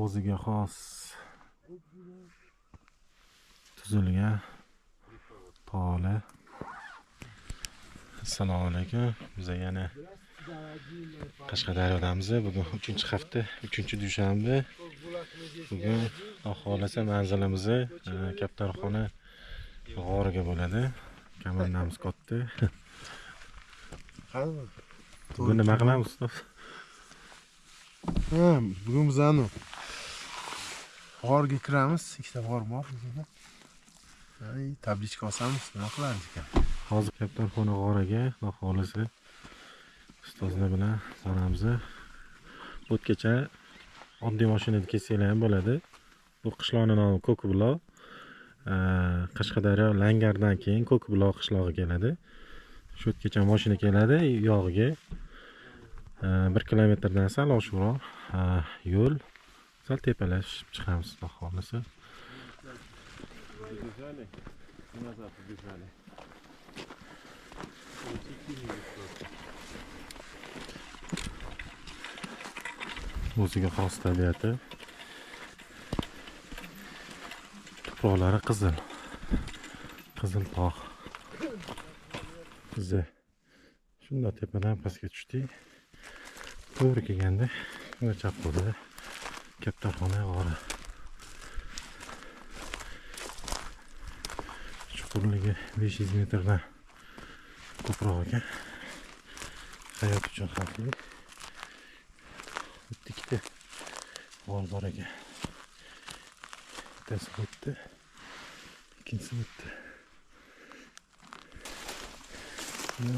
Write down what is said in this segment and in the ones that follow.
o'ziga xos tuzilgan tole. Assalomu alaykum. Biz yana Qashqadaryodamiz. Bugun 3-hafta, 3-dushanba. Bugun xohlasa manzilimiz Kaptarxona g'origa bo'ladi. Komandamiz katta. Bugun nima qilamiz, ustoz? Bugun biz anu g'orga kiramiz. Ikkita g'or bor bizda. Tablichka osamiz, nima qilamiz ekan? Hozir Kaptarxona g'origa xohlasa ustozlar bilan boramiz. O'tgacha oddiy mashinada kelsanglar ham bo'ladi. Bu qishloqning nomi Ko'kbuloq. Qashqadaryo Langardan keyin Ko'kbuloq qishlog'i keladi. Shu yergacha mashina keladi, yog'iga 1 kilometrdan sal oshiqroq yo'l. Sal tepalashib chiqamiz, xohlasa. O'ziga xos tabiati. Tuproqlari qizil. Qizil tog'. Biz shunda tepadan pastga tushdik. To'g'ri kelganda shunga chap qo'ydi. Kaptarxona g'ori. Chuqurligi 500 metrdan ko'proq ekan. Hayot uchun xavfli. Ikkita g'or bor ekan. Bittasi o'tdi, ikkinchisi o'tdi.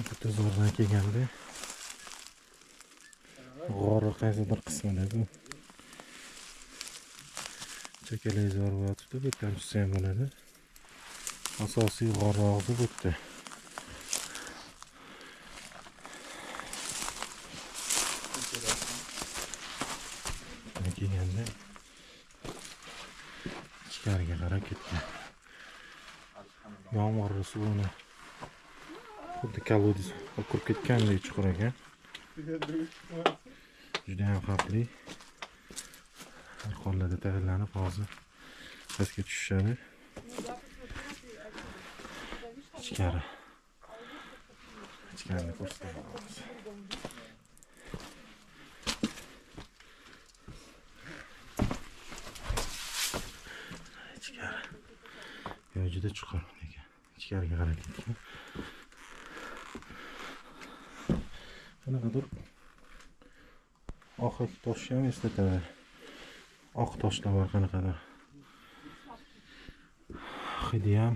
Bitta zo'rdan kelganda g'orni qaysidir qismida bu chakalay zo'r bo'lyapti. Bu yerdan tushsa ham bo'ladi. Asosiy g'or og'zi bu yerda. Kelganda ichkariga qarab ketgan. Yomg'ir suvini xuddi kolodez oqib ketgandek chuqur ekan. Juda ham xavfli. Har hollarda tayyorlanib hozir pastga tushishadi. Ichkari ko'rsatamiz. Juda chuqur ekan. Ichkariga qarab ketgan. Qanaqadir oq tosh ham eslatadi. Oq toshlar bor qanaqadir. Hidi ham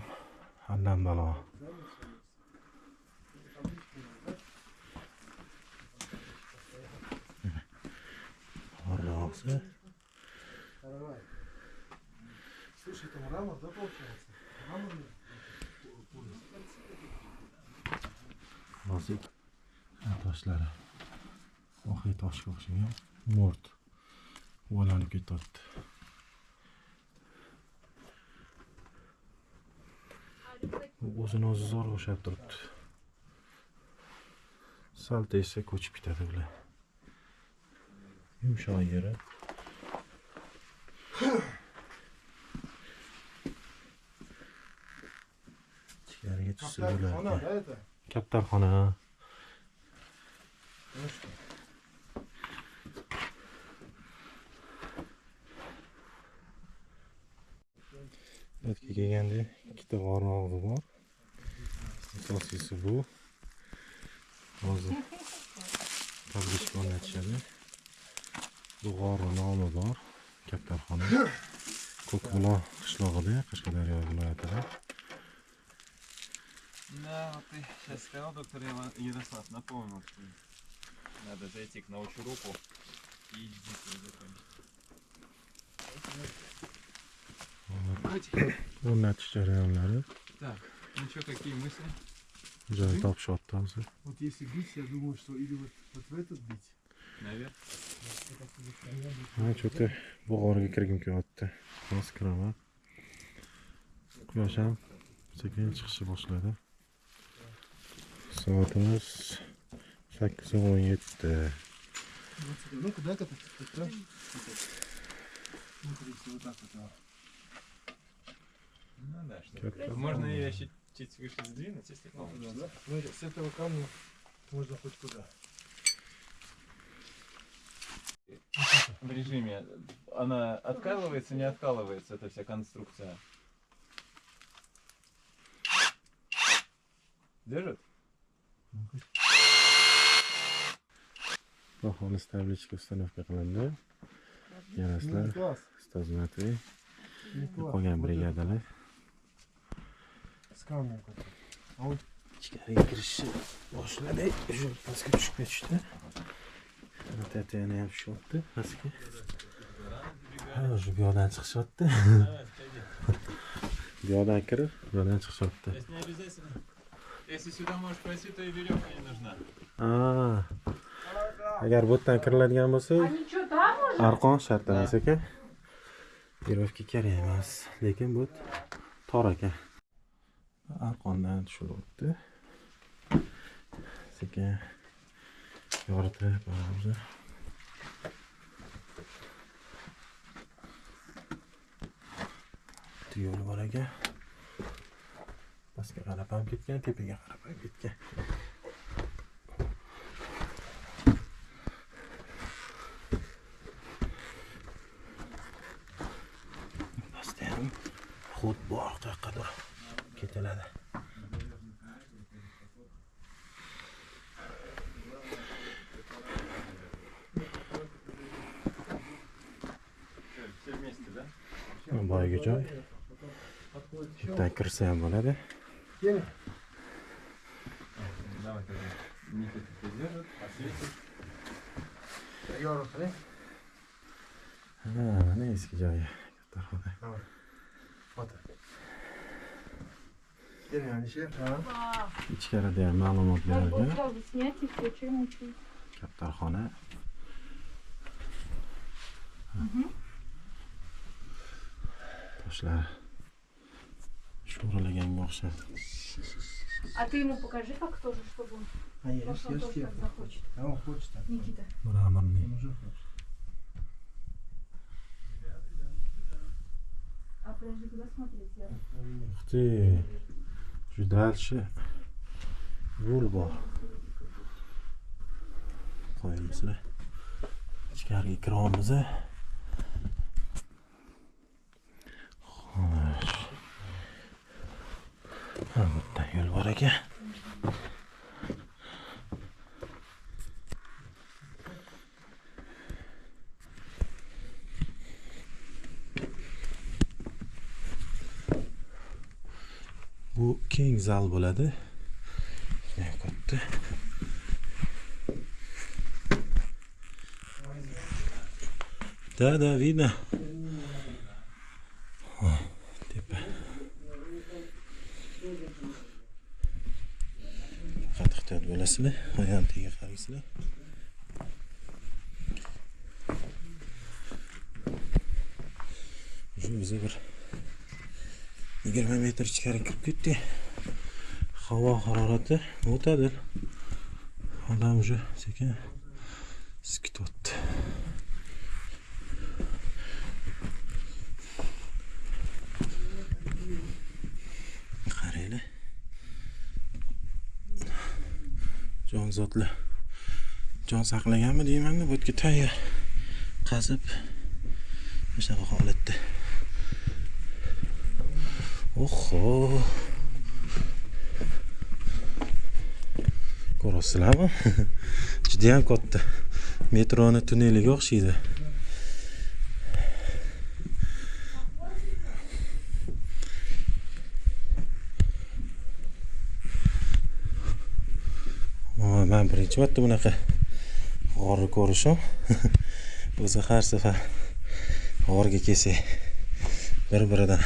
haldan balo. Orroqsi. Слушай, это мрамор, да, получается? Nozik toshlari oxiy toshga o'xshagan mo'rt uvalanib ketyapti. O'zini o'zi zo'r o'xshab turibdi. Sal tegsa ko'chib ketadi bular. Yumshoq yeri. Ichkariga tushsa bo'ladi. Kaptarxona. O'tga kelganda ikkita g'or og'zi bor. Asosiysi bu. Hozir tablichka o'rnatishadi. Bu g'orning nomi bor. Kaptarxona. Ko'kbuloq qishlog'ida, Qashqadaryo viloyatida. Да, вот ты сейчас сказал, доктор Ярослав, напомнил, что надо зайти к научу руку и единство закончить. O'rnatish jarayonlari. Так, ну что, какие мысли? Joy topishyapti hozir. Вот если бить, я думаю, что или вот в этот бить. Наверх. Ha, cho'ta bu g'orga kirgim kelyapti. Hozir kiraman. Quyosh ham sekin chiqishni boshladi. Soatimiz 8:17. Ну-ка, дай-ка так. вот так вот. Ну да, что. Как-то. Можно ее чуть выше сдвинуть, если Ну, получится. да. Ну, с этого камня можно хоть куда. В режиме она откалывается, не откалывается, эта вся конструкция. Держит? Xolis tablichka установка qilindi. Yaraslar, Класс. ustoz Matviy, Не класс. qolgan Вот это brigadalar. с камнем как-то. А вот Ichkariga kirishni boshladi. Shu pastga tushib ketishdi. Tatiyani ham tushyapti pastga. Ha, shu bu yoqdan chiqishyapti. Bu yoqdan kirib, bu yoqdan chiqishyapti. То есть не обязательно. Если сюда можешь пройти, то и веревка не нужна. Agar bu yerdan kiriladigan bo'lsa, Они что, там уже? arqon shart emas ekan. Verovka kerak emas, lekin bu tor ekan. Arqondan tushiryapti. Sekin yoritib o'zi. Yo'l bor ekan. Pastga qarab ham ketgan, tepaga qarab ham ketgan. Pastda ham xud bor qayoqqadir ketiladi. Все вместе, да? Boyagi joy. Yerdan kirsa ham bo'ladi. Кеня. Давай тогда. Никита держит, осветит. Yorug', Mana eski joyi. Kattaroqda. Давай. Вот. Кеня, Алишер. А, Ichkarida ham ma'lumot надо было berilgan. сразу снять и все, чем учить. Kaptarxona. Toshlar sho'rilaganga o'xshaydi. А ты ему покажи, как тоже, чтобы он, А я может, он тоже так захочет. А он хочет так. Никита. Muramirning. Он уже хочет. А подожди, куда смотреть? Я... Uch ты. Shu dальше yo'l bor. Qo'yimizlar. Ichkariga kiramiz. Xo'sh. Ha, bu yerdan yo'l bor ekan. Bu keng zal bo'ladi. Juda katta. Da, видно. Tepa. Faqat ehtiyot bo'lasizlar, oyog'iga qaraysizlar. Shu o'zi bir 20 metr ichkari kirib ketdi. Havo harorati o'tadi. Odam уже sekin sikityapti. Qaranglar. Jonzotlar. Jon saqlaganmi deyman-da, bu yerga tayyor qazib o'sha holatda. Oho. Ko'rasizlarmi? Juda ham katta. Metroni tunneliga o'xshaydi. Men birinchi marta bunaqa g'orni ko'rishim. O'zi har safar g'orga kelsak bir-biridan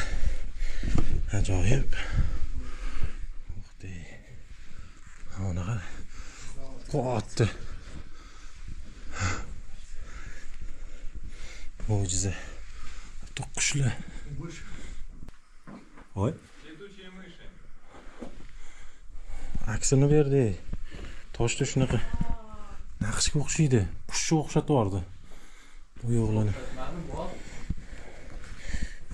ajoyib. Ana qara. Katta. Mo'jiza. To'qqishlar. Voy. Летучие мыши. Aksini berdi. Toshda shunaqa naqshga o'xshaydi. Qushga o'xshatib yubordi. Bu yo'g'lani.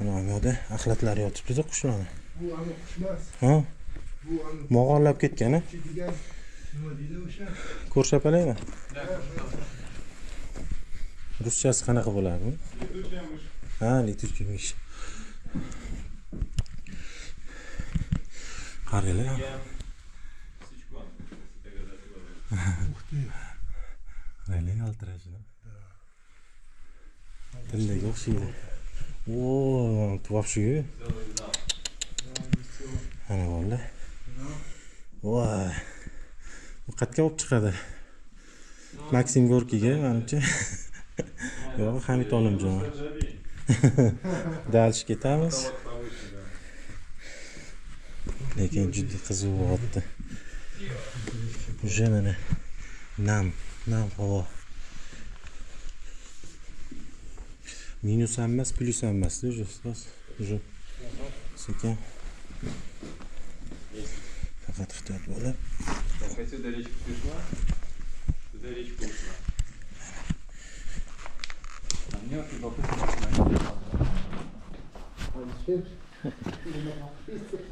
Mana bu yoqda axlatlar yotibdi-da qushlarni. Bu ana qush emas. Ha, Bu ana mog'orlab ketgan-a. degan nima deydi o'sha? Ko'rsatalaymi? Ruschasi qanaqa bo'ladi? Ha, letuchka mish. Qaranglar. Qaranglar yaltirashini. Tildaga o'xshaydi. Oo, вообще. Ana bola. Voy. Bu qayerga olib chiqadi? Maksim Gorkiga, menimcha. Yo'q, Hamid Olimjon. Dальше ketamiz. Lekin juda qiziqyapti. Уже mana nam havo. Minus ham emas, plus ham emas, уже sekin. Faqat ehtiyot bo'lib. Так, отсюда речка пришла, туда речка ушла. А мне вот любопытно посмотреть.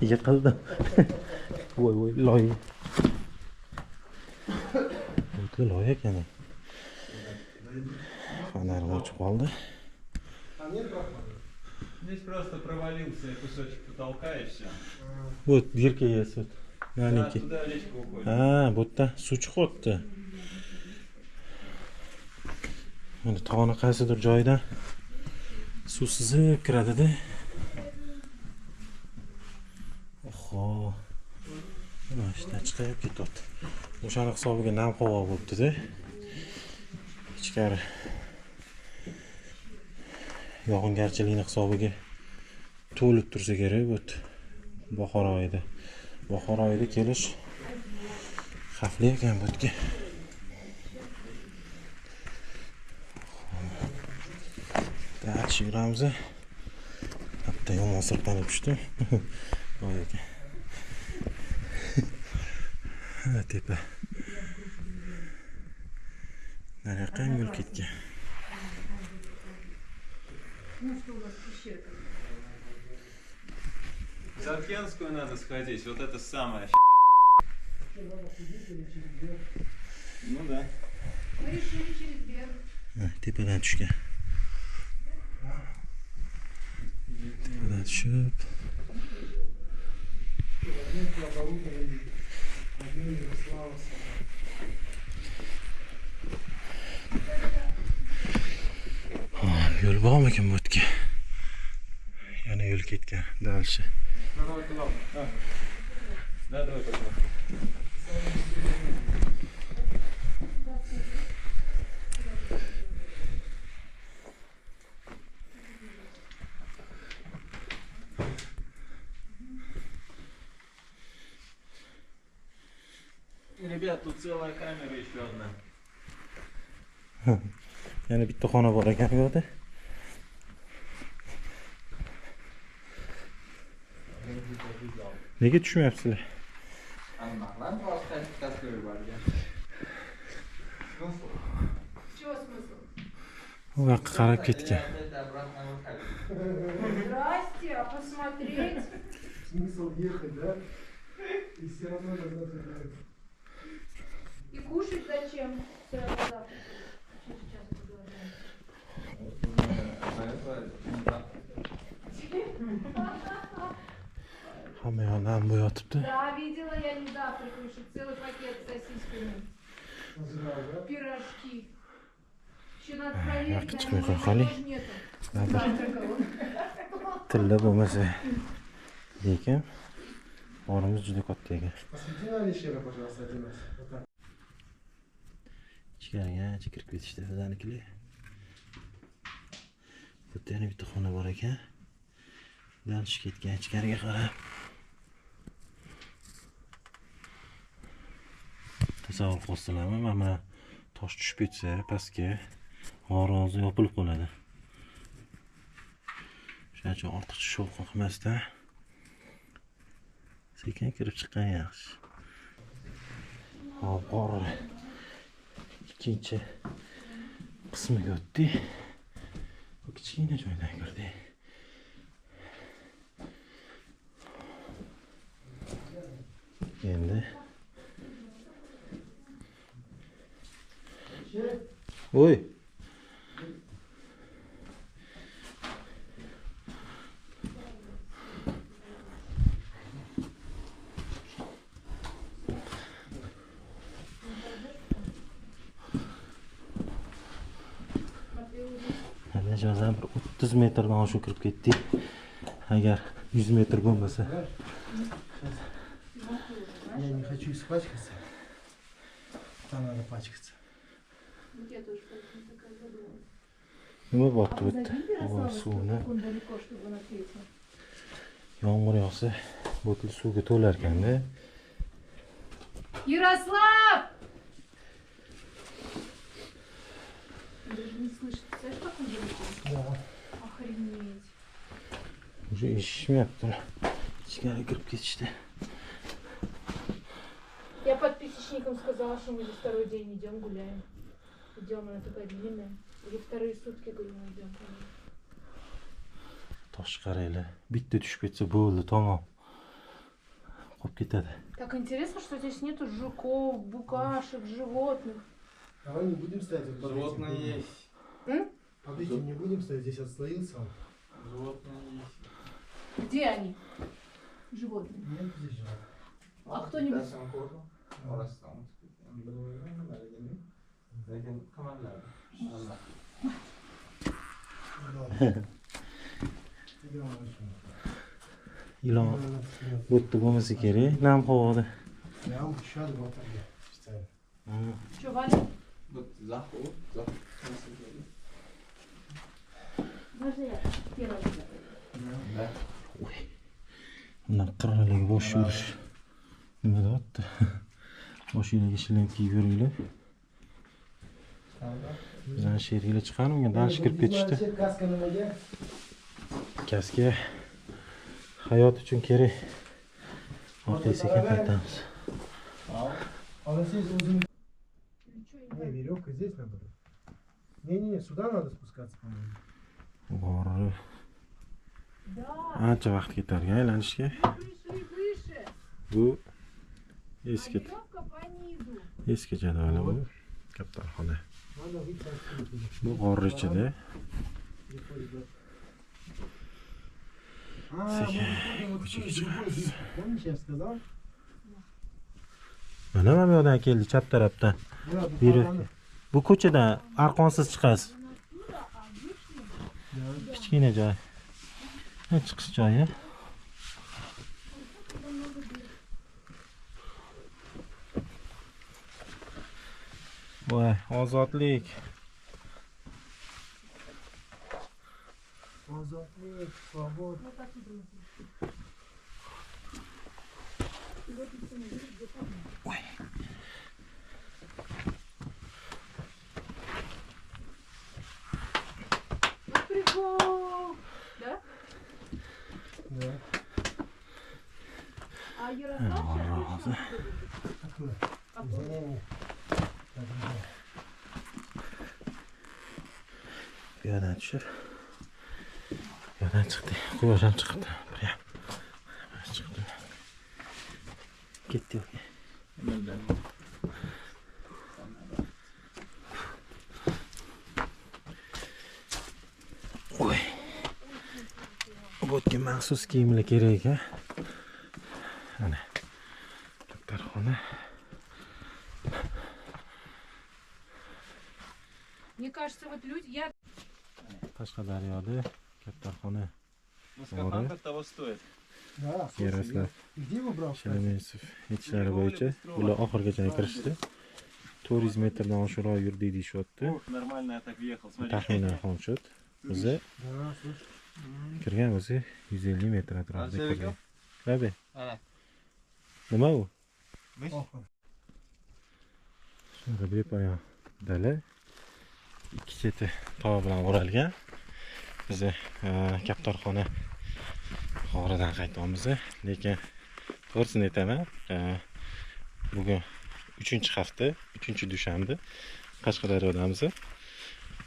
Yiqildim. Voy, loy. Bu loy ekan. Fonarim o'chib qoldi. Здесь просто провалился кусочек потолка и все. Bu dирка есть. Malinki. Туда речка уходит. Ha, bu yerda suv chiqyapti. Mana tog'ni qaysidir joyidan suv sizib kiradi-da. Oho. Mana ishdan chiqib ketyapti. O'shani hisobiga nam havo bo'libdi-da. Ichkari yog'ingarchilikni hisobiga to'lib tursa kerak bu bahor oyida. Bahor oyida kelish xavfli ekan bu yerga. Dальше yuramiz. Hatto yomon sirpanib tushdim. Voy ekan. Tepa. Nariyoqqa ham yo'l ketgan. В Заркенскую надо сходить, вот это самое. Ну да. Мы решили через берег. Tepadan tushgan. Tepadan tushib. Yo'l bormikan bu yerga? Yana yo'l ketgan. Dальше. Да, давай посмотрим. Ребят, тут целая камера еще одна. Yana bitta xona bor ekan bu yerda. Nega tushmayapsizlar? Aniqlan, boshqa tasvir yuborgan. Чего смысл? U yoqqa qarab ketgan. Здрасте, а посмотреть? Смысл ехать, да? И все равно назад вернуться. И кушать зачем? Все равно завтра. Через час продолжаем. Hamma yoq nam bu yotibdi. Да, видела я не завтрак, еще целый пакет с сосисками. Пирожки. Еще надо проверить, yoqqa наверное, chiqmay qoling. тоже нету. Hozir Завтрака вот. tilla bo'lmasa lekin borimiz juda katta ekan. Посвети на Алишера, пожалуйста, один раз. Вот так. Ichkariga kirib ketishdi bizanikilar. Bu yerda yana bitta xona bor ekan. Dальше ketgan ichkariga qarab. Tasavvur qilsizlarmi, mana tosh tushib ketsa pastga g'orozi yopilib qoladi. Shuning uchun ortiqcha shovqin qilmasdan sekin kirib chiqqan yaxshi. Hop, qor ikkinchi qismiga o'tdik. Bu kichkina joydan kirdik. endi. Voy. Ana hozir bir 30 metrdan oshib kirib ketdik. Agar 100 metr bo'lmasa. Я не хочу испачкаться. Там надо пачкаться. Я тоже поэтому такая задумалась. Nima bor А bu вы yerda? забили Voy, Ярослава, suvni. как он далеко, чтобы он ответил? Yomg'ir yog'sa, botil suvga to'lar ekanda. Ярослав! Он даже не слышит. Знаешь, как он далеко? Да. Охренеть. Уже eshitmayapti. Ichkariga kirib ketishdi. Я подписчикам сказала, что мы за второй день идем гуляем. Идем, она такая длинная. Уже вторые сутки, говорю, мы идем. Tosh qaraylar. Bitta tushib ketsa bo'ldi, tamom. Qolib ketadi. Так интересно, что здесь нету жуков, букашек, животных. Давай не будем стоять вот под Животные этим. есть. Под этим не будем стоять, здесь отслоился он. Животные есть. Где они? Животные. Нет, здесь же. А кто-нибудь? Идем очень. Ilon bu yerda bo'lmasa kerak, nam havoda. Я вам еще одну батарею ставлю. Что, Валя? Можно я первая? Bunlar qirraligi bosh yurish. Nima deyapti? Mashinaga shilem kiyib yuringlar. Bizani sheriklar chiqarmagan, dalish kirib ketishdi. Каска на ноге. Kaska hayot uchun kerak. Orqaga sekin qaytamiz. А у нас есть один... Не, веревка здесь надо. Не, сюда надо спускаться, по-моему. Bor. Да. Ancha vaqt ketarga aylanishga. Вышли выше. Bu А eski веревка по низу. eski jadvali bu. Kaptarxona. Надо выйти отсюда. Bu g'or ichida. А, мы выходим вот Ko'chaga сюда, другой chiqamiz. вид. Помнишь, я сказал? Mana bu yoqdan keldi, chap tarafdan. Да, Biri. буквально. Bu ko'chadan arqonsiz chiqasiz. Да. Kichkina joy. Ha, chiqish joyi. Voy, ozodlik. Озотник, свобода. Прикол. Да? Да. А Ярослав сейчас Откуда? Оттуда. Не-не-не. Так, не. Bu yerdan tushib. Bu yerdan chiqdi. Quyosh ham chiqdi. Prям. Chiqdi. Ketdi. Oy. Bu yerga maxsus kiyimlar kerak ekan. Ana. Kaptarxona. Мне кажется, вот люди, я Qashqadaryoda kaptarxona. Ну, скафандр того стоит. Да, слушай, Yaroslav где вы брал? Shalamayevsov yetishlari bo'yicha bular oxirigacha kirishdi. 400 metrdan oshiqroq yurdik deyishyapti. Ух, нормально я так въехал. Смотри. Taxminan xonchut. Bizi Да, слушай. kirgan o'zi 150 metr atrofida Qancha kirgan. ekan? Tabii. Ana. Nima u? Охо. Shunga bepoyon dala. Ikki cheti tog' bilan o'ralgan. Biz kaptarxona g'oridan qaytyapmiz, lekin to'g'risini aytaman, bugun 3-hafta, 3-dushanba Qashqadaryodamiz.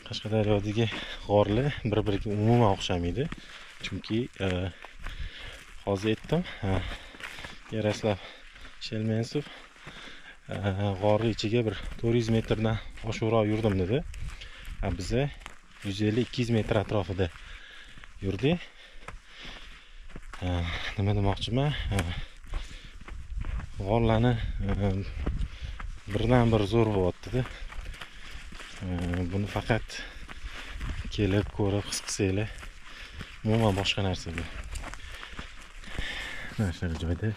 Qashqadaryodagi g'orlar bir-biriga umuman o'xshamaydi. Chunki hozir aytdim, Yaroslav Shelmensuv g'orni ichiga bir 400 metrdan oshiqroq yurdim dedi. Biza 150-200 metr atrofida yurdik. Nima demoqchiman? G'orlarni birdan bir zo'r bo'lyapti-da. Buni faqat kelib ko'rib his qilsanglar, umuman boshqa narsa bu. Mana shu joyda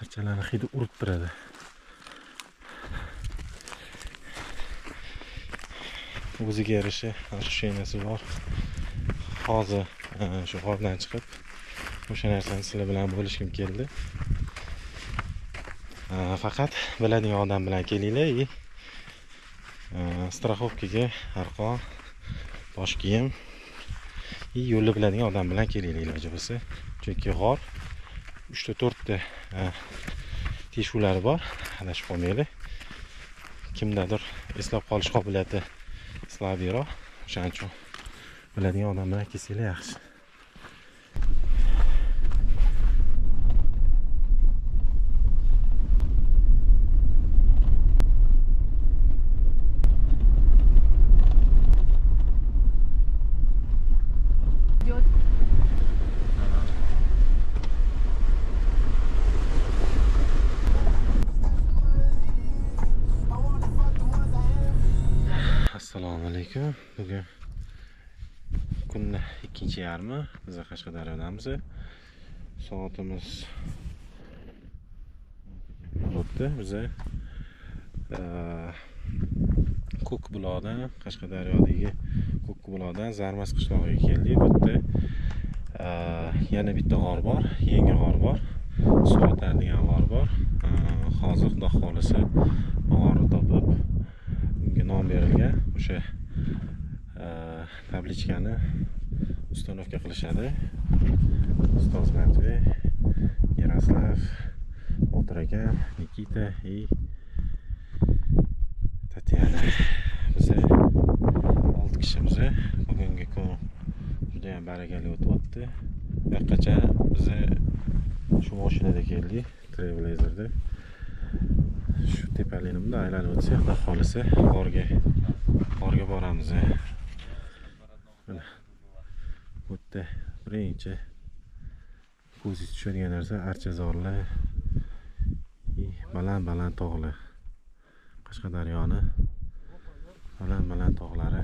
archalarni hidi urib turadi. O'ziga yarasha ощущенияsi bor. Hozir shu g'ordan chiqib o'sha narsani sizlar bilan bo'lishim keldi. Faqat biladigan odam bilan kelinglar. Страховкаga arqon, bosh kiyim yo'lni biladigan odam bilan kelinglar iloji bo'lsa. Chunki g'or 3-4 ta teshuvlari bor. Adashib qolmanglar. Kimdadir eslab qolish qobiliyati slabiyroq, o'shaning uchun biladigan odam bilan kelsanglar yaxshi. Assalomu alaykum. Bugun kunni 2-yarmi. Biz Qashqadaryodamiz. Soatimiz bo'pti. Biz Ko'kbuloqdan, Qashqadaryodagi Ko'kbuloqdan Zarmas qishlog'iga keldik. Bu yerda yana bitta g'or bor, yangi g'or bor. Suratlar degan g'or bor. Hozir xudo xolisa g'orni topib unga nom berilgan. O'sha tablichkani ustanovka qilishadi. Ustoz Matvey, Yaroslav, O'tiragan, Nikita и Tatyana. Biz 6 kishimiz. Bugungi kun juda ham barakali o'tyapti. Bu yoqqacha biz shu mashinada keldik, Trailblazerda. Shu tepalikni bunday aylanib o'tsak, xudo xolisa g'orga boramiz. Mana bu yerda birinchi ko'zingiz tushadigan narsa archazorlar, baland tog'lar. Qashqadaryoni baland tog'lari.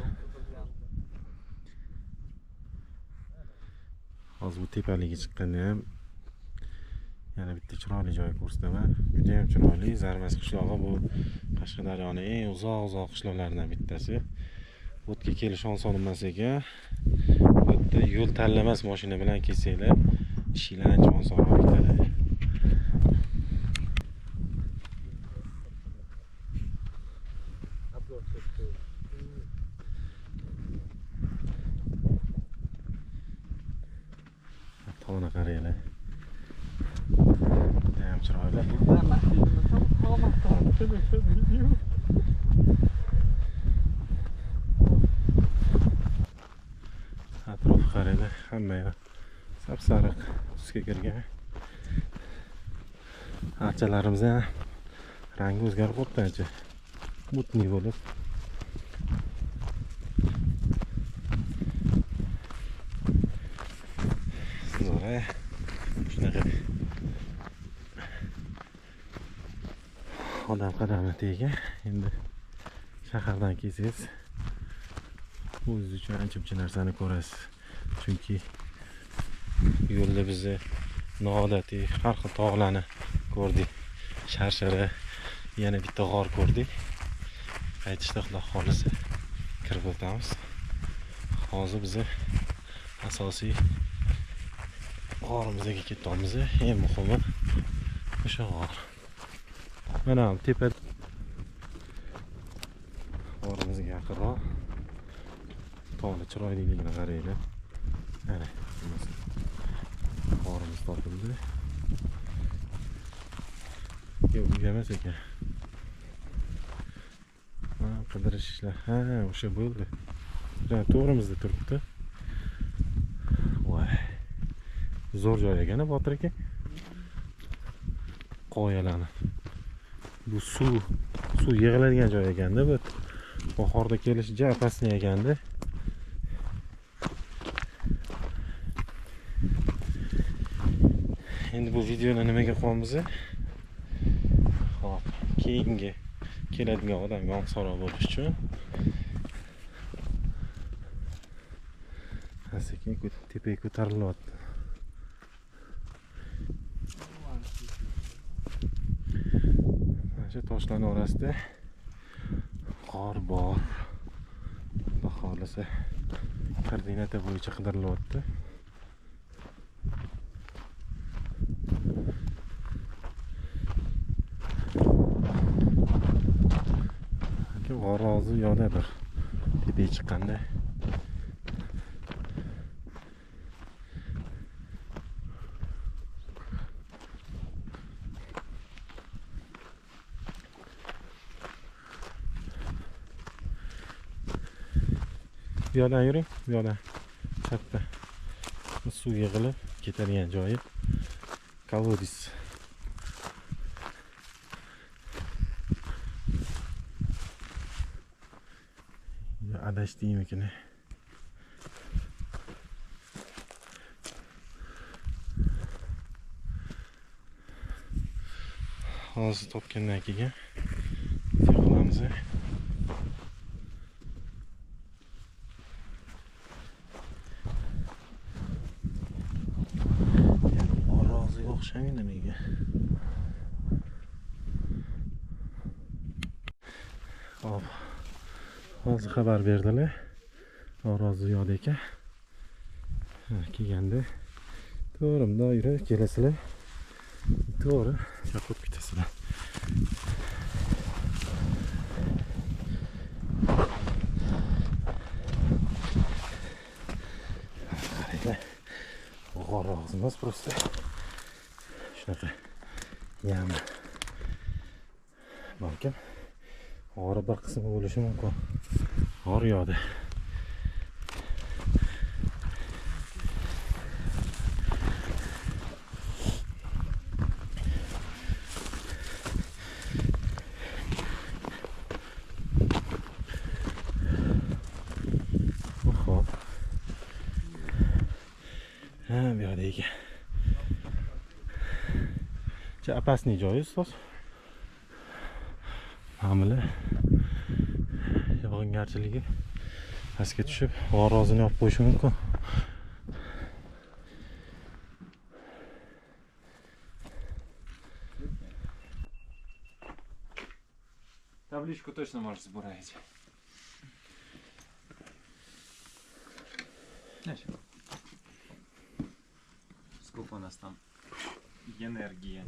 Hozir bu tepalikka chiqqanda ham yana bitta chiroyli joy ko'rsataman. Juda ham chiroyli. Zarmas qishlog'i bu Qashqadaryoning eng uzoq qishloqlaridan bittasi. Bu yerga kelish oson emas ekan. Bu yerda yo'l tanlamas mashina bilan kelsanglar, ishinglar ancha osonroq ketadi. Tog'ni qaranglar. Ham chiroyli. Atrof qaranglar, hamma yoq sap-sariq tusga kirgan. Archalarimiz ham rangi o'zgarib qolibdi ancha. Mutniy bo'lib. Shunaqa odam qadami tegan. Endi shahardan kelsangiz o'zingiz uchun ancha narsani ko'rasiz. Chunki yo'lda biz noodatiy har xil tog'larni ko'rdik. Sharshara, yana bitta g'or ko'rdik. Qaytishda xudo xolisa kirib o'tamiz. Hozir biz asosiy g'orimizga ketyapmiz. Eng muhimi o'sha g'or. Mana bu tepa g'orimizga yaqinroq. Tog'ni chiroyliligini qaranglar. Mana g'orimiz topildi. Yo'q, emas ekan. Qidirish ishlar. O'sha bo'ldi. To'g'rimizda turibdi. Voy. Zo'r joy ekan, Botir aka. qoyalarni. Bu suv yig'iladigan joy ekanda, bu bahorda kelish japasini ekanda. Endi bu videoni nimaga qo'yamiz? Xo'p, keyingi keladigan odamga oqsaroq bo'lish uchun sekin tepaga ko'tarilyapti. Mana shu toshlarning orasida qor bor. Xudo xolisa koordinata bo'yicha qidirilyapti. G'orozi yodadir tepaga chiqqanda. Bu yoqdan yuring, bu yoqdan chapda suv yig'ilib ketadigan joyi kolodis. Adashdiymikin? Hozir topgandan keyin qilamiz. Roziga o'xshamaydi menga. Hop. Hozir xabar berdilar. Rozi yo'q ekan. Kelganda to'g'ri doira kelasizlar. To'g'ri yoqib ketasizlar. Qaranglar. G'orozimiz просто shunaqa yam. Balkim g'ora bir qismi bo'lishi mumkin. G'or yo'qdi. Bu yoqda ekan. Apasniy joyi ustoz. Ma'muli yog'ingarchiligi pastga tushib, g'orozini olib qo'yishi mumkin. Табличку точно можешь забурать. Сколько у нас там энергии?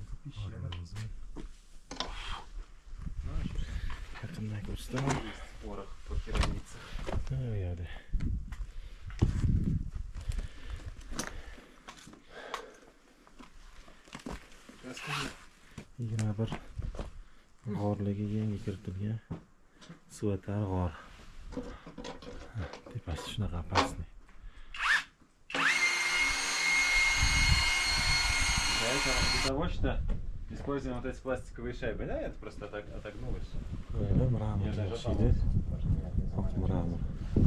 Yakından göstereyim. Порох по керамице. Yani. Yine bir g'orlarga yangi kiritilgan Suvatar g'or. Tepasi shunaqa pastni. Для того, что используем вот эти пластиковые шайбы, да? Это просто так отогнулось. Böyle mramor Я даже şeydi. Mramor.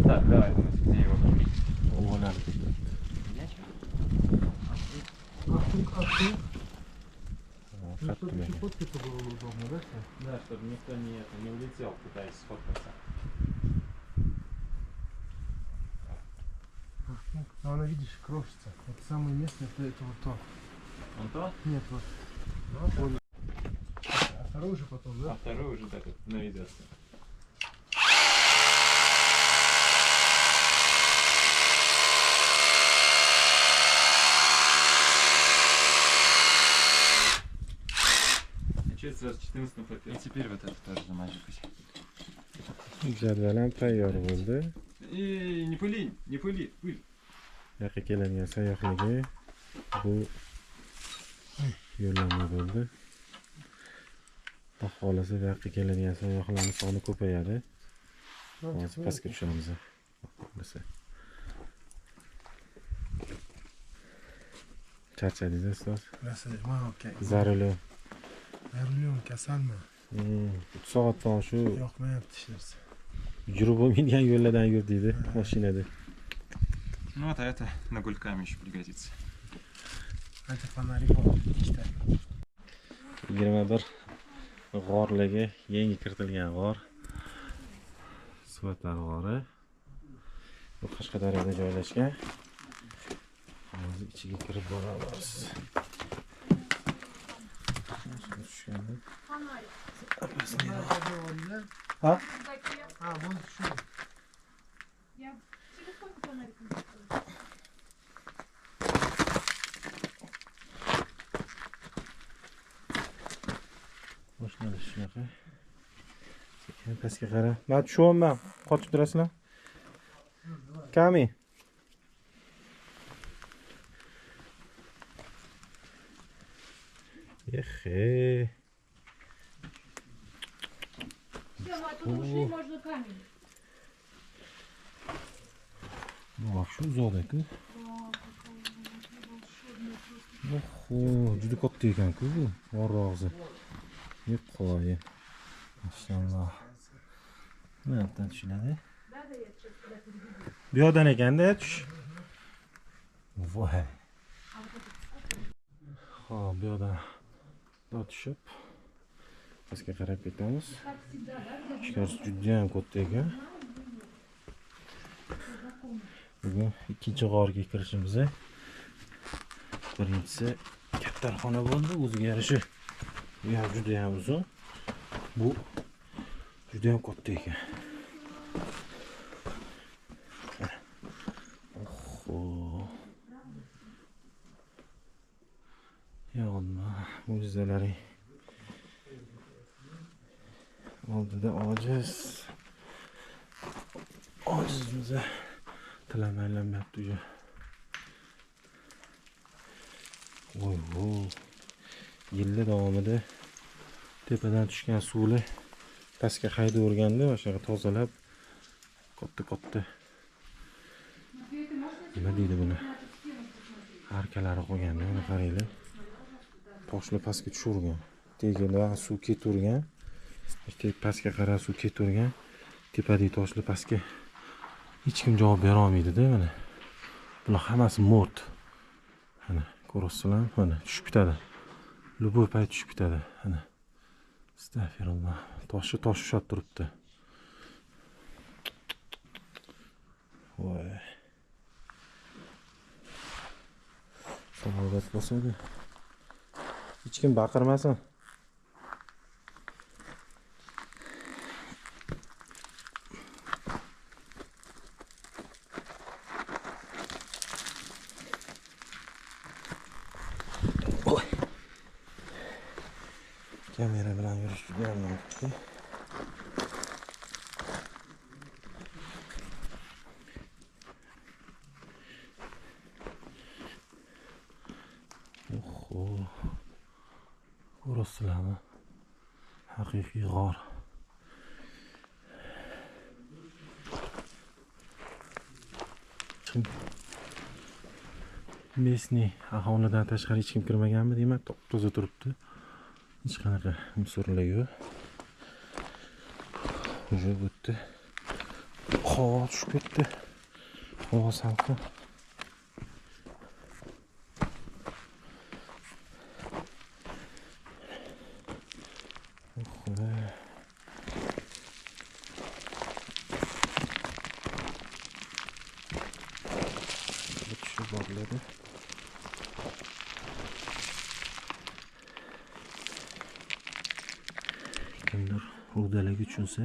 Так, давай, где его купить? Ovalar. Фотки-то было удобно, да? Да, чтобы никто не улетел, пытаясь сфоткаться. А она, видишь, крошится. Вот самое место это вот то. Вон то? Нет, вот. А второй уже потом, да? А второй уже так вот наведется. Чуть сразу 14 хватило. И теперь вот это тоже замазывать. Jadvalam tayyor bo'ldi. И не пыли, не пыли, пыль. Yoqqa keladigan sayyohligi bu yo'llanma bo'ldi. Xudo xolasa bu yoqqa keladigan sayyohlarning soni ko'payadi. Hozir pastga tushamiz. Xohlasa. Charchadingiz ustoz? Красавец, окей. Zaruli Ayrilyon kasalman. 3 soatdan shu Yoqmayapti hech narsa. yurib bo'lmaydigan yo'llardan yur deydi mashinada. Ну вот, а это нагульками еще пригодится. Ancha fonari bor ikkita. 21 g'orligi yangi kiritilgan g'or. Suvatlar g'ori. Bu Qashqadaryoda joylashgan. Hozir ichiga kirib boramiz. Ha? Ha, bo'ldi shu. Я телефон фонариком. Mashinada shunaqa. Sekin pastga qara. Men tushyapman. Qochib turasizlar. Kami. Ehe. Все, мы тут ушли, можно камень. Вообще uzoqda-ku. Oho, juda katta ekan-ku bu. G'or-og'zi. Yo'q qo'yi. Mashalloh. Nereden tushiladi? Bu yoqdan ekanda tush. Voy. Xo'p, bu yoqdan tushib pastga qarab ketamiz. Ichkarisi juda ham katta ekan. Bugun ikkinchi g'orga kirishimiz. Birinchisi katta xona bo'ldi, o'ziga yarasha. Bu ham juda ham uzun. Bu juda ham katta ekan. Oho. Yolma, mo'jizalaring. Oldida ojiz. Ojizimiz tilamaylanmayapti uja. Voy. Yillar davomida tepadan tushgan suvni pastga haydaverganda o'sha tozalab katta nima deydi buni? Arkalari qo'yganda mana qaranglar. Toshlar pastga tushirgan. Tegida suv ketavergan. Pastga qarab suv ketavergan. Tepadagi toshlar pastga hech kim javob bera olmaydi-da mana. Bular hammasi mo't. Mana ko'rasizlar, mana tushib ketadi. Любой payt tushib ketadi. Mana. Astagfirullah. Tosh ushlab turibdi. Voy. Samolyot bo'lsa-da. Hech kim baqirmasin. Kamera bilan yurish juda ham mumkin. Oho. Ko'rasizlarmi? Haqiqiy g'or. Mesni aholidan tashqari hech kim kirmaganmi deyman, toza turibdi. Hech qanaqa musorlar yo'q. Уже o'tdi. Havo tushib ketdi. Havo salqin. Tushib boriladi. Kimdir rudalarga tushunsa,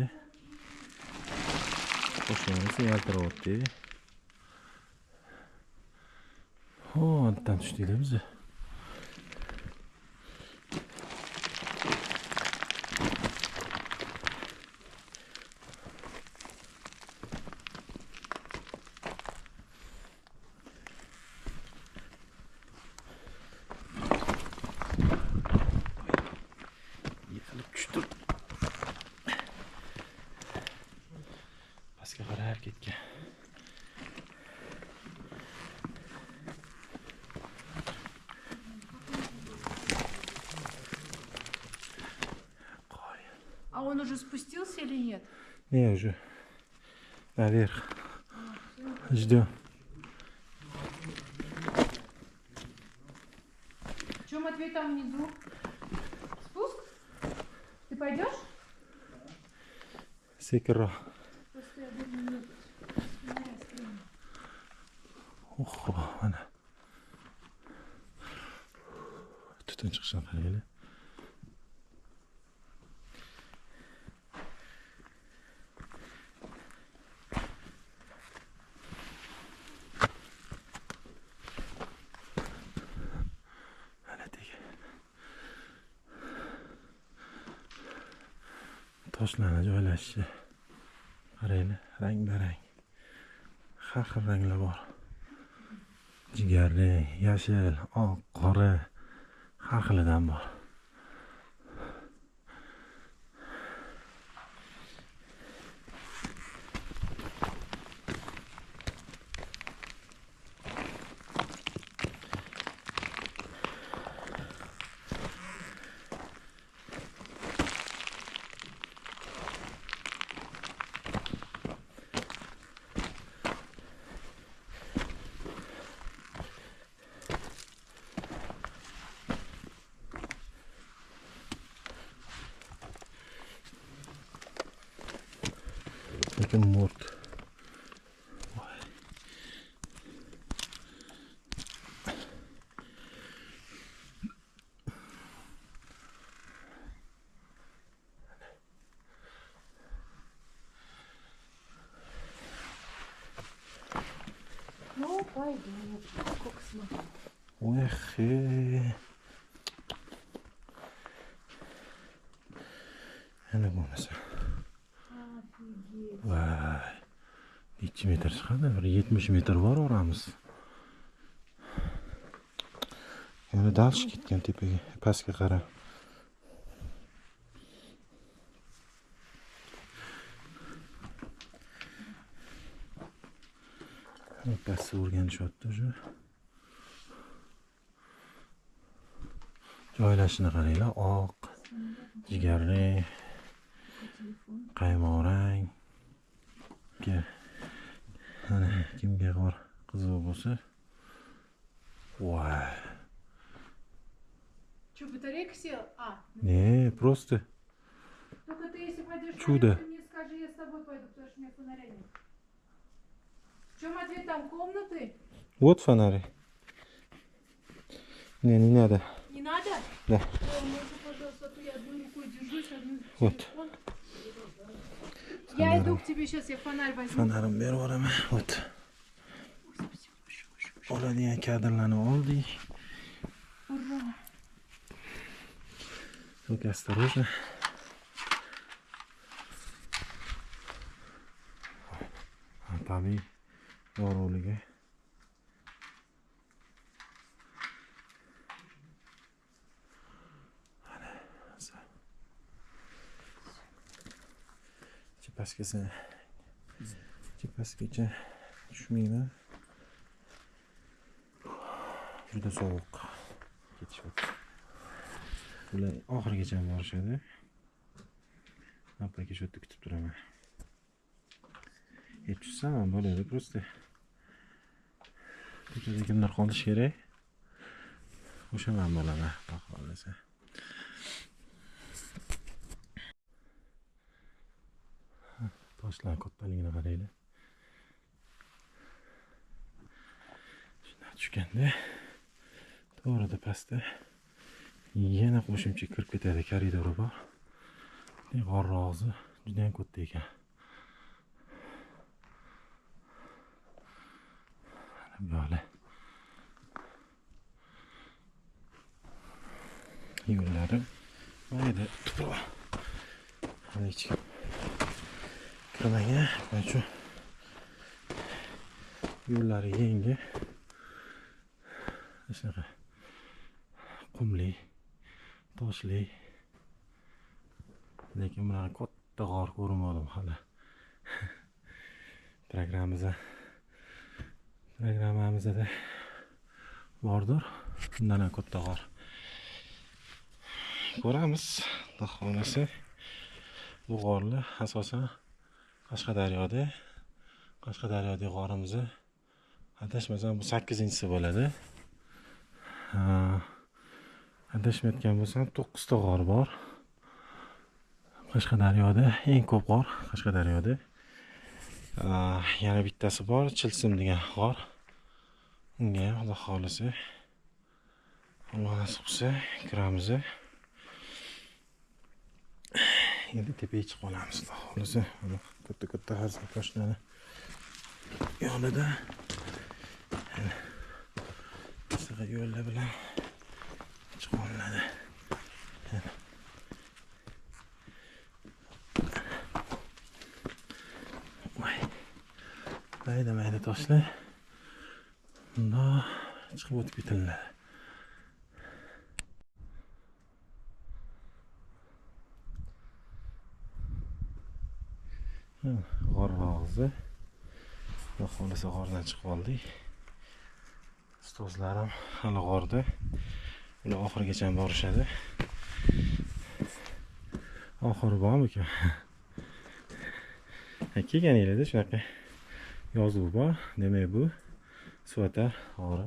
qo'shimcha yaltiryapti. Otdan tushdiklar biz. Yiqilib tushdim. Pastga qarab ketgan. он уже спустился или нет? Не, уже наверх. Ждем. Что, Матвей, там внизу? Спуск? Ты пойдешь? Sekinroq. Просто я думаю, нет. Oho, mana. Tutun chiqishini qaranglar. Mana degan. Toshlarni joylashishi. Qaranglar, rang-barang. Har xil ranglar bor. Jigarrang, yashil, oq, qora, har xilidan bor. Lekin mo'rt. Ну, пойдет. Сколько смотрю. Voy, Ana bo'lmasa. Офигеть. Voy. Necha metr chiqadi? Bir 70 metr bor oramiz. Yana dalsh ketgan tepaga, pastga qarab. Pastga o'rganishyapti o'sha. Joylashini qaranglar, oq, jigarrang, qaymoqrang. Mana kimga bor qiziq bo'lsa. Voy. Что, батарейка села? А, Не, просто только ты если пойдешь Чудо. ты мне скажи, я с тобой пойду, потому что у меня фонаря нет. Что, Матвей, там комнаты? вот фонарик. Не надо. Не надо? Да. О, можно, пожалуйста, а то я одной рукой держусь, одной Вот. телефон. Я иду к тебе сейчас, я фонарь возьму. Fonarim berib yuboraman. Вот. Oladigan kadrlarni oldik. Ура! Только осторожно. Tabiiy yorug'ligi. Pastgacha tushmayman. Juda sovuq. Ketishyapti. Ular oxirigacha borishadi. Apaka shu yerda kutib turaman. Tushsam ham bo'ladi, просто. Ko'chada kimlar qolishi kerak. O'sha men bo'laman, xohlasa. Toshlar kattaligini qaranglar. Shunday tushganda to'g'rida pastda yana qo'shimcha kirib ketadi, koridori bor. G'or og'zi juda ham katta ekan. Böyle yo'llarim mayda tuproq. Hali ichki kirmagan. Mana shu yo'llari yangi. Shunaqa qumli, toshli. Lekin bunaqa katta g'or ko'rmadim hali. Programmamizda bordir. Bundan ham katta g'or. Ko'ramiz, Alloh xolasa. Bu g'orlar asosan Qashqadaryodagi g'orimizni adashmasam bu 8-inchisi bo'ladi. Adashmayotgan bo'lsam 9 ta g'or bor. Qashqadaryoda eng ko'p g'or Qashqadaryoda. Yana bittasi bor, Chilsim degan g'or. Unga ham Xudo xolisa Alloh nasib qilsa kiramiz. Endi tepaga chiqib olamiz Xudo xolisa. Katta hazil toshlarni yonida qisqa yo'llar bilan chiqib olinadi. Mayda toshlar bunda chiqib o'tib ketiladi. G'or og'zi. Xudo xolisa g'ordan chiqib oldik. Ustozlarim hali g'orda. Ular oxirigacha borishadi. Oxiri bormi ekan? Kelganinglarda shunaqa yozuv bor. Demak bu Suvatar g'ori.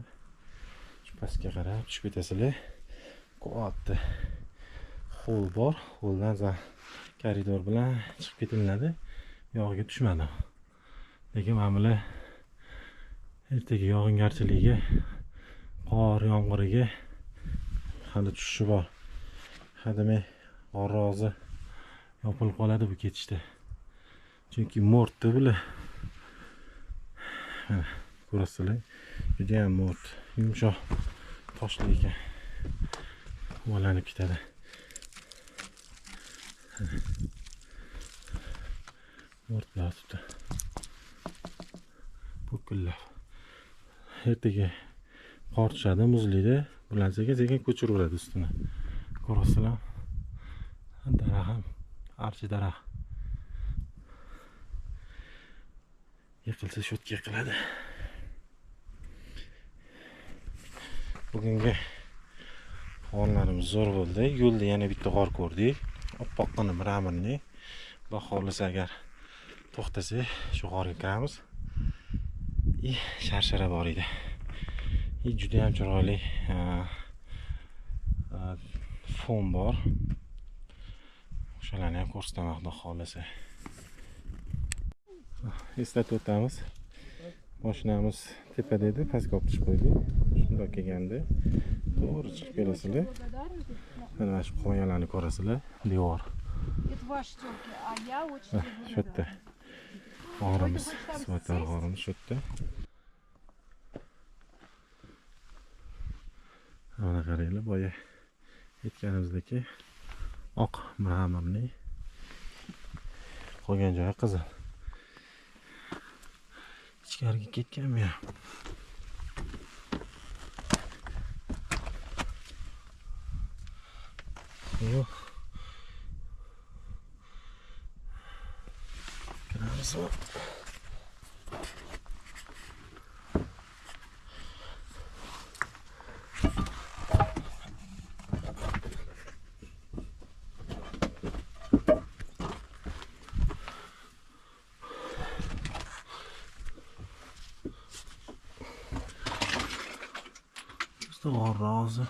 Shu pastga qarab tushib ketasizlar. Katta hol bor. Holdan koridor bilan chiqib ketiladi. Yog'iga tushmadi. Lekin mana bular ertaga yog'ingarchiligiga, qor yomg'iriga hali tushishi bor. Hademay g'or og'zi yopilib qoladi bu ketishda. Chunki mo'rtda bular. Ko'rasizlar, juda ham mo'rt, yumshoq toshli ekan. Uvalanib ketadi. Mo'rtlar tutdi. Po'killab. Ertaga qor tushadi, muzlaydi. Bularni sekin ko'chiraveradi ustini. Ko'rasizlar? Daraxt ham archa daraxt. Yiqilsa sho'tka yiqiladi. Bugungi g'orlarimiz zo'r bo'ldi. Yo'lda yana bitta g'or ko'rdik. Oppoqqina miramirni. Xudo xolisa agar to'xtasak, shu g'orga kiramiz. Sharshara bor edi. Juda ham chiroyli fon bor. O'shalarni ham ko'rsataman Xudo xolisa. Eslatib o'tamiz. Mashinamiz tepada edi, pastga olib chiqib qo'ydik. Shundoq kelganda to'g'ri chiqib kelasizlar. Mana shu qoyalarni ko'rasizlar, devor. Shu yerda g'orimiz, Suvatar g'orimiz shu yerda. Mana qaranglar, boya aytganimizdek oq miramirning qolgan joyi qizil. Ichkariga ketganmi? Yo'q. Kiramizmi? G'or og'zi.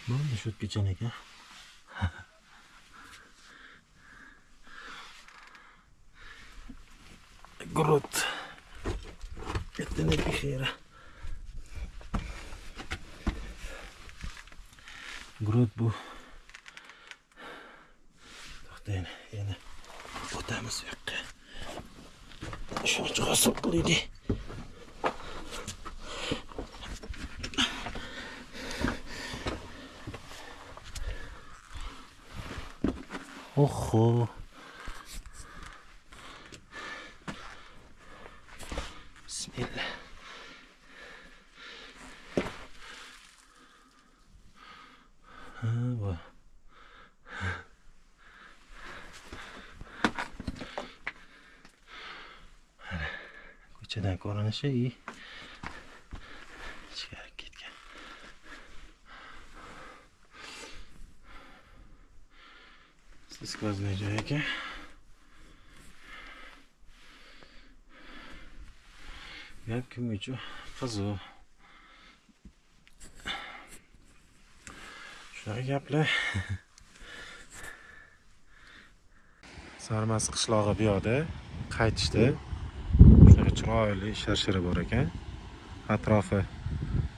Mana shu yergacha ekan. Grot. Etini bixira. Grot bu. To'xtang, yana o'tamiz bu yoqqa. Shuncha hosil qildik. Oho. Bismillah. Bu. Ko'chadan ko'rinishi iyi. skvozniy joy ekan. Gap kim uchun? Qiziq. Shunaqa gaplar. Sarmas qishlog'i bu yoqda qaytishdi. Shunaqa chiroyli sharshara bor ekan. Atrofi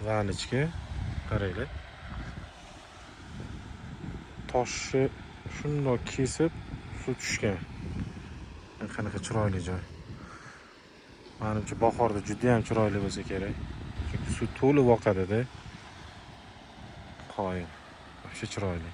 vanichka. Qaranglar. Toshni shundoq kesib suv tushgan. Qanaqa chiroyli joy. Menimcha bahorda juda ham chiroyli bo'lsa kerak. Chunki suv to'lib oqadi-da. Qoyil. Вообще chiroyli.